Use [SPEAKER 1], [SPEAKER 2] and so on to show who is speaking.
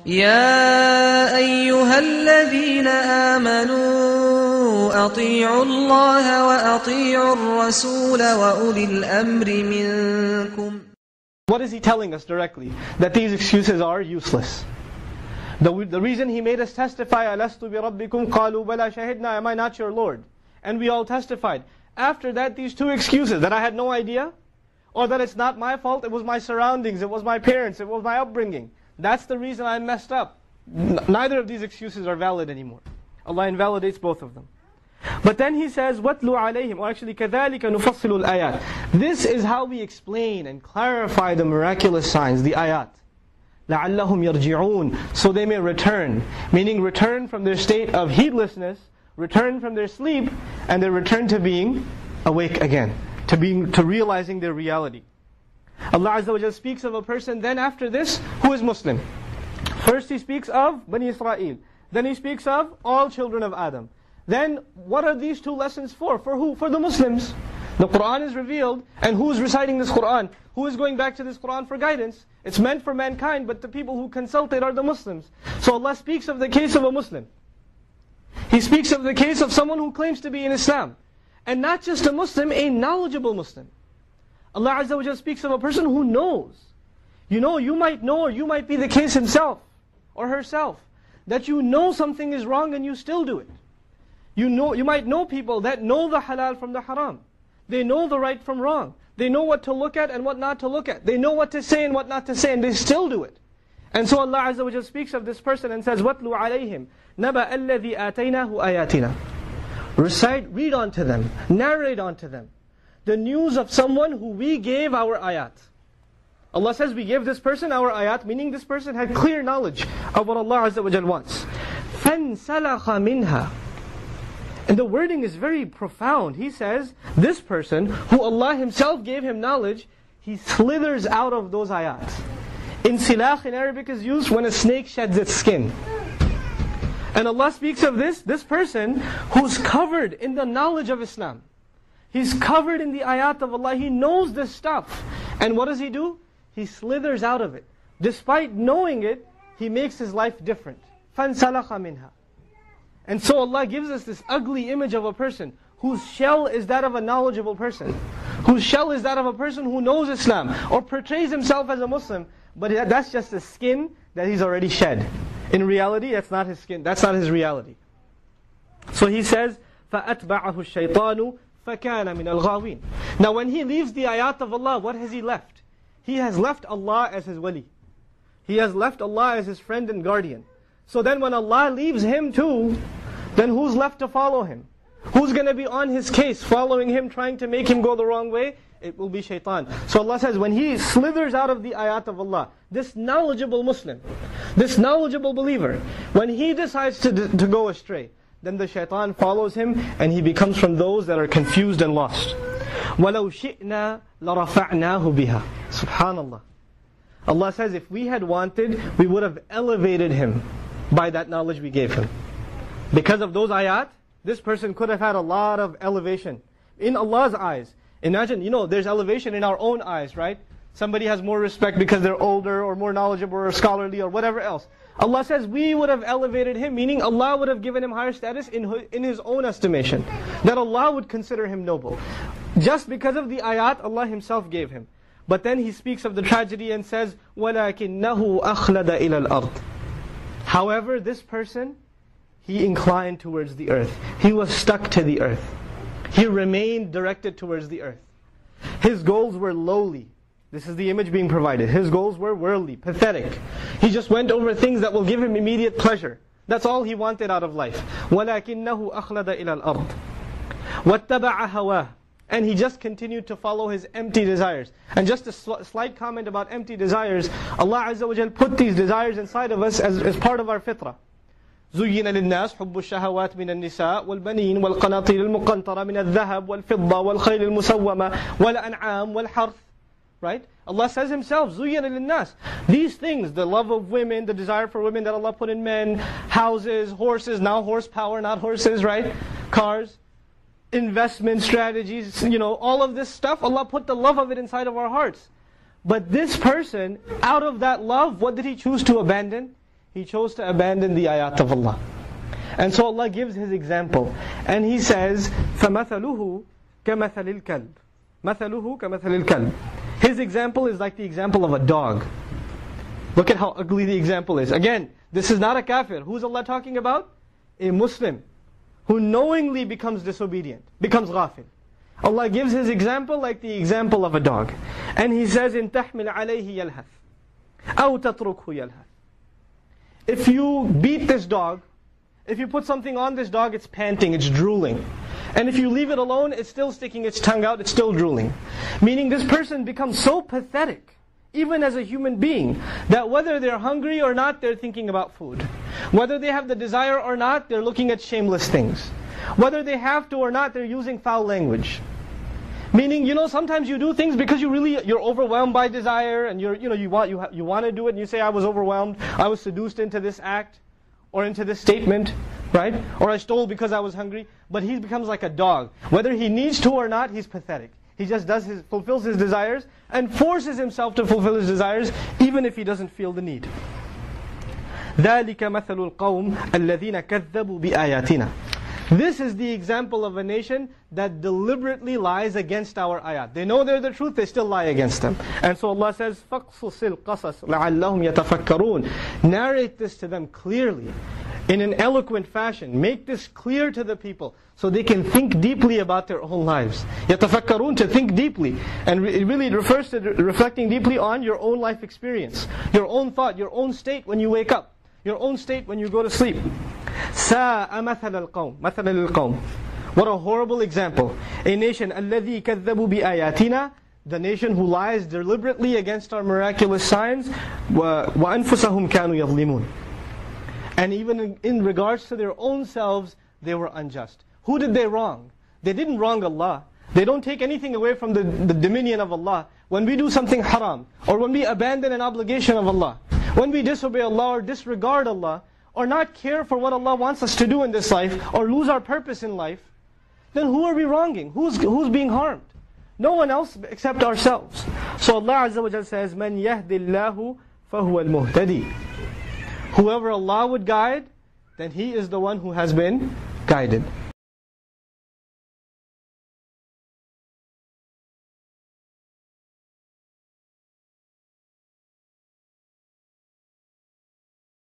[SPEAKER 1] يا أيها الذين آمنوا أطيعوا الله وأطيعوا الرسول وأولي الأمر منكم.
[SPEAKER 2] What is he telling us directly? That these excuses are useless. The reason he made us testify, أَلَسْتُ بِرَبِّكُمْ قَالُوا بَلَا شَهِدْنَا, am I not your Lord? And we all testified. After that, these two excuses, that I had no idea, or that it's not my fault, it was my surroundings, it was my parents, it was my upbringing. That's the reason I messed up. Neither of these excuses are valid anymore. Allah invalidates both of them. But then he says, وَاتْلُ عَلَيْهim, or actually, كَذَلِكَ نُفَصِّلُ الْآيَاتِ. This is how we explain and clarify the miraculous signs, the ayat. لَعَلَّهُمْ يَرْجِعُونَ, so they may return. Meaning return from their state of heedlessness, return from their sleep, and they return to being awake again, to realizing their reality. Allah Azza wa Jalla speaks of a person then after this who is Muslim. First he speaks of Bani Israel. Then he speaks of all children of Adam. Then what are these two lessons for? For who? For the Muslims. The Quran is revealed, and who is reciting this Quran? Who is going back to this Quran for guidance? It's meant for mankind, but the people who consult it are the Muslims. So Allah speaks of the case of a Muslim. He speaks of the case of someone who claims to be in Islam. And not just a Muslim, a knowledgeable Muslim. Allah Azza wa Jalla speaks of a person who knows. You might know, or you might be the case himself or herself, that you know something is wrong and you still do it. You might know people that know the halal from the haram. They know the right from wrong. They know what to look at and what not to look at. They know what to say and what not to say, and they still do it. And so Allah Azza wa Jalla speaks of this person and says, وَاتْلُ عَلَيْهِمْ نَبَأَ الَّذِي آتَيْنَاهُ آيَاتِنَا. Recite, read unto them, narrate unto them the news of someone who we gave our ayat. Allah says we gave this person our ayat, meaning this person had clear knowledge of what Allah Azza wa Jalla wants. فَانْسَلَخَ مِنْهَا. And the wording is very profound. He says, this person, who Allah Himself gave him knowledge, he slithers out of those ayat. Insilakh in Arabic is used when a snake sheds its skin. And Allah speaks of this person who's covered in the knowledge of Islam. He's covered in the ayat of Allah. He knows this stuff. And what does he do? He slithers out of it. Despite knowing it, he makes his life different. فَانْسَلَخَ مِنْهَا. And so Allah gives us this ugly image of a person whose shell is that of a knowledgeable person. Whose shell is that of a person who knows Islam, or portrays himself as a Muslim, but that's just a skin that he's already shed. In reality, that's not his skin, that's not his reality. So he says, فَأَتْبَعَهُ الشَّيْطَانُ فَكَانَ مِنَ الْغَاوِينَ. Now when he leaves the ayat of Allah, what has he left? He has left Allah as his wali. He has left Allah as his friend and guardian. So then when Allah leaves him too, then who's left to follow him? Who's going to be on his case, following him, trying to make him go the wrong way? It will be shaitan. So Allah says, when he slithers out of the ayat of Allah, this knowledgeable Muslim, this knowledgeable believer, when he decides to go astray, then the shaitan follows him, and he becomes from those that are confused and lost. وَلَوْ شِئْنَا لَرَفَعْنَاهُ بِهَا. Subhanallah. Allah says, if we had wanted, we would have elevated him by that knowledge we gave him. Because of those ayat, this person could have had a lot of elevation in Allah's eyes. Imagine, there's elevation in our own eyes, right? Somebody has more respect because they're older or more knowledgeable or scholarly or whatever else. Allah says we would have elevated him, meaning Allah would have given him higher status in His own estimation. That Allah would consider him noble. Just because of the ayat Allah Himself gave him. But then He speaks of the tragedy and says, وَلَكِنَّهُ أَخْلَدَ إِلَى الْأَرْضِ. However, this person, he inclined towards the earth. He was stuck to the earth. He remained directed towards the earth. His goals were lowly. This is the image being provided. His goals were worldly, pathetic. He just went over things that will give him immediate pleasure. That's all he wanted out of life. وَلَكِنَّهُ أَخْلَدَ إِلَى الْأَرْضِ وَاتَّبَعَ هَوَاهُ. And he just continued to follow his empty desires. And just a slight comment about empty desires. Allah Azza wa Jalla put these desires inside of us as part of our fitrah. زُيِّنَ لِلنَّاسِ حُبُّ الشَّهَوَاتِ مِنَ النِّسَاءِ وَالْبَنِينَ وَالْقَنَاطِيرِ الْمُقَنطَرَةِ مِنَ الذَّهَبِ وَالْفِضَّةِ وَالْخَيْلِ الْمُسَوَّمَةِ وَالْأَنْعَامِ وَالْحَرْثِ. Right? Allah says Himself, زُيِّنَ لِلنَّاسِ. These things, the love of women, the desire for women that Allah put in men, houses, horses, now horsepower, not horses, right? Cars, investment strategies, all of this stuff, Allah put the love of it inside of our hearts. But this person, out of that love, what did he choose to abandon? he chose to abandon the ayat of Allah. And so Allah gives His example. And He says, فَمَثَلُهُ كَمَثَلِ الْكَلْبِ مَثَلُهُ كَمَثَلِ الْكَلْبِ. His example is like the example of a dog. Look at how ugly the example is. Again, this is not a kafir. Who's Allah talking about? A Muslim who knowingly becomes disobedient, becomes ghafil. Allah gives His example like the example of a dog. And He says, إِن تَحْمِلْ عَلَيْهِ يَلْهَثْ أَوْ تَتْرُكْهُ يَلْهَثْ. If you beat this dog, if you put something on this dog, it's panting, it's drooling. And if you leave it alone, it's still sticking its tongue out, it's still drooling. Meaning this person becomes so pathetic, even as a human being, that whether they're hungry or not, they're thinking about food. Whether they have the desire or not, they're looking at shameless things. Whether they have to or not, they're using foul language. Meaning, sometimes you do things because you're overwhelmed by desire, and you want to do it, and you say, I was overwhelmed, I was seduced into this act, or into this statement, right? Or I stole because I was hungry. But he becomes like a dog. Whether he needs to or not, he's pathetic. He just fulfills his desires, and forces himself to fulfill his desires, even if he doesn't feel the need. ذَلِكَ مَثَلُ الْقَوْمِ الَّذِينَ كَذَّبُوا بِآيَاتِنَا. This is the example of a nation that deliberately lies against our ayat. They know they're the truth, they still lie against them. And so Allah says, فَقْصُصِ الْقَصَصِ لَعَلَّهُمْ يَتَفَكَّرُونَ. Narrate this to them clearly, in an eloquent fashion. Make this clear to the people, so they can think deeply about their own lives. يَتَفَكَّرُونَ, to think deeply. And it really refers to reflecting deeply on your own life experience, your own thought, your own state when you wake up, your own state when you go to sleep. سَاءَ مَثَلَ الْقَوْمِ مَثَلَ الْقَوْمِ. What a horrible example. A nation, الَّذِي كَذَّبُوا بِآيَاتِنَا, the nation who lies deliberately against our miraculous signs. وَأَنفُسَهُمْ كَانُوا يَظْلِمُونَ. And even in regards to their own selves, they were unjust. Who did they wrong? They didn't wrong Allah. They don't take anything away from the dominion of Allah. When we do something haram, or when we abandon an obligation of Allah, when we disobey Allah or disregard Allah, or not care for what Allah wants us to do in this life, or lose our purpose in life, then who are we wronging? Who's being harmed? No one else except ourselves. So Allah Azza wa Jalla says, مَنْ يَهْدِ اللَّهُ فَهُوَ الْمُهْتَدِي. Whoever Allah would guide, then He is the one who has been guided.